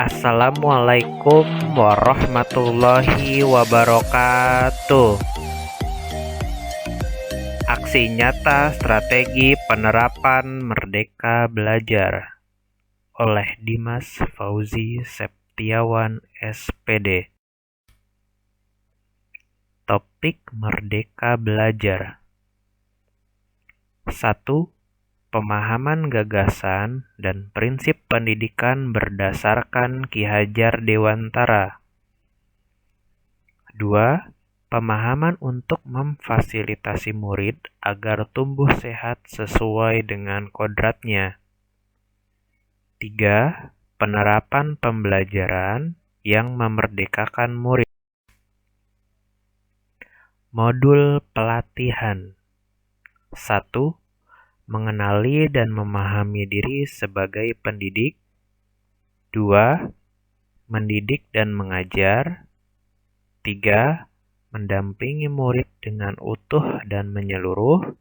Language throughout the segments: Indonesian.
Assalamualaikum warahmatullahi wabarakatuh. Aksi nyata strategi penerapan Merdeka Belajar oleh Dimas Fauzi Septiawan SPD. Topik Merdeka Belajar. 1. Pemahaman gagasan dan prinsip pendidikan berdasarkan Ki Hajar Dewantara. 2. Pemahaman untuk memfasilitasi murid agar tumbuh sehat sesuai dengan kodratnya. 3. Penerapan pembelajaran yang memerdekakan murid. Modul pelatihan. 1. Mengenali dan memahami diri sebagai pendidik. 2. Mendidik dan mengajar. 3. Mendampingi murid dengan utuh dan menyeluruh.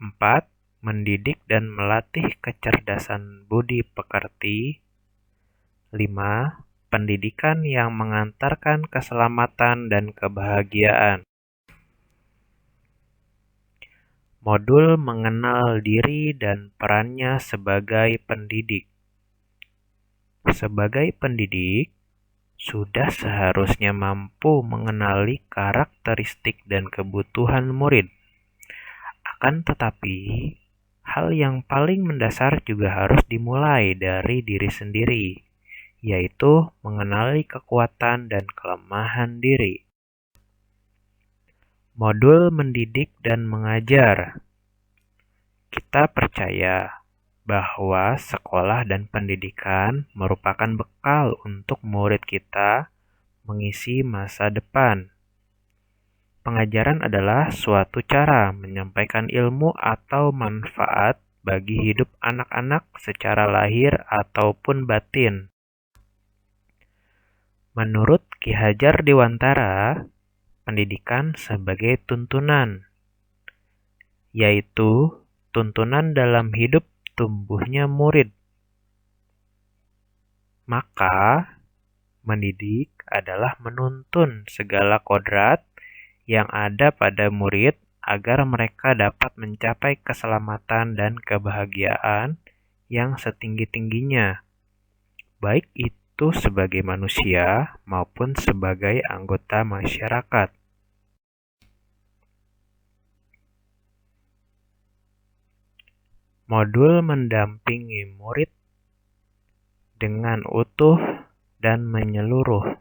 4. Mendidik dan melatih kecerdasan budi pekerti. 5. Pendidikan yang mengantarkan keselamatan dan kebahagiaan. Modul mengenal diri dan perannya sebagai pendidik. Sebagai pendidik, sudah seharusnya mampu mengenali karakteristik dan kebutuhan murid. Akan tetapi, hal yang paling mendasar juga harus dimulai dari diri sendiri, yaitu mengenali kekuatan dan kelemahan diri. Modul mendidik dan mengajar. Kita percaya bahwa sekolah dan pendidikan merupakan bekal untuk murid kita mengisi masa depan. Pengajaran adalah suatu cara menyampaikan ilmu atau manfaat bagi hidup anak-anak secara lahir ataupun batin. Menurut Ki Hajar Dewantara, pendidikan sebagai tuntunan, yaitu tuntunan dalam hidup tumbuhnya murid. Maka, mendidik adalah menuntun segala kodrat yang ada pada murid agar mereka dapat mencapai keselamatan dan kebahagiaan yang setinggi-tingginya, baik itu sebagai manusia maupun sebagai anggota masyarakat. Modul mendampingi murid dengan utuh dan menyeluruh.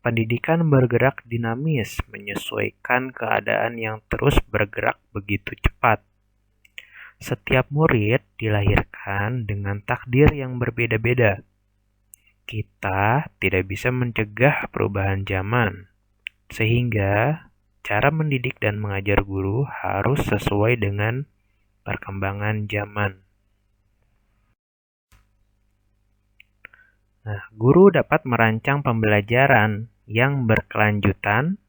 Pendidikan bergerak dinamis menyesuaikan keadaan yang terus bergerak begitu cepat. Setiap murid dilahirkan dengan takdir yang berbeda-beda. Kita tidak bisa mencegah perubahan zaman, sehingga cara mendidik dan mengajar guru harus sesuai dengan perkembangan zaman. Guru dapat merancang pembelajaran yang berkelanjutan,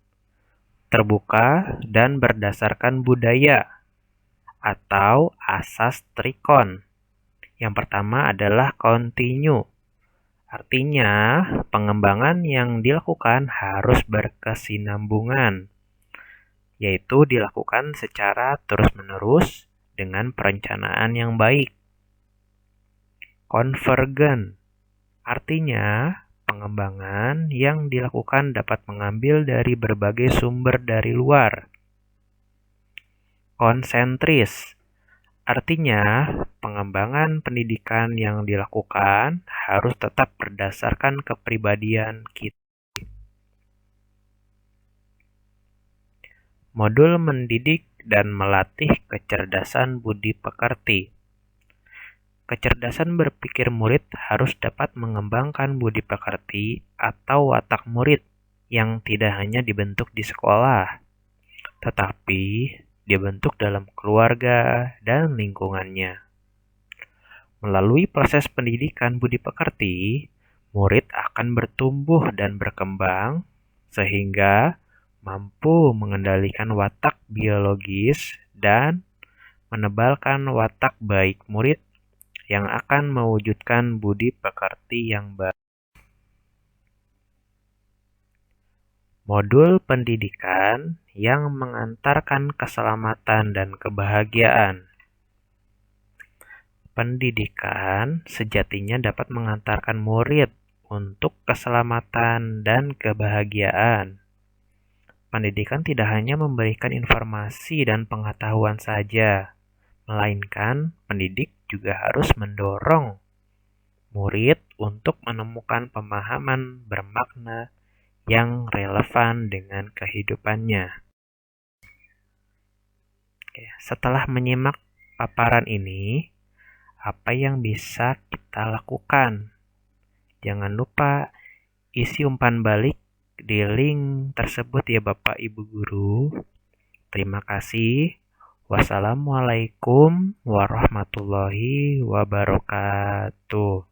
terbuka, dan berdasarkan budaya atau asas trikon. Yang pertama adalah kontinu. Artinya, pengembangan yang dilakukan harus berkesinambungan, yaitu dilakukan secara terus-menerus dengan perencanaan yang baik. Konvergen, artinya pengembangan yang dilakukan dapat mengambil dari berbagai sumber dari luar. Konsentris, artinya pengembangan pendidikan yang dilakukan harus tetap berdasarkan kepribadian kita. Modul mendidik dan melatih kecerdasan budi pekerti. Kecerdasan berpikir murid harus dapat mengembangkan budi pekerti atau watak murid yang tidak hanya dibentuk di sekolah, tetapi dibentuk dalam keluarga dan lingkungannya. Melalui proses pendidikan budi pekerti, murid akan bertumbuh dan berkembang sehingga mampu mengendalikan watak biologis dan menebalkan watak baik murid yang akan mewujudkan budi pekerti yang baik. Modul pendidikan yang mengantarkan keselamatan dan kebahagiaan. Pendidikan sejatinya dapat mengantarkan murid untuk keselamatan dan kebahagiaan. Pendidikan tidak hanya memberikan informasi dan pengetahuan saja, melainkan pendidik juga harus mendorong murid untuk menemukan pemahaman bermakna yang relevan dengan kehidupannya. Setelah menyimak paparan ini, apa yang bisa kita lakukan? Jangan lupa isi umpan balik di link tersebut ya Bapak Ibu Guru. Terima kasih. Wassalamualaikum warahmatullahi wabarakatuh.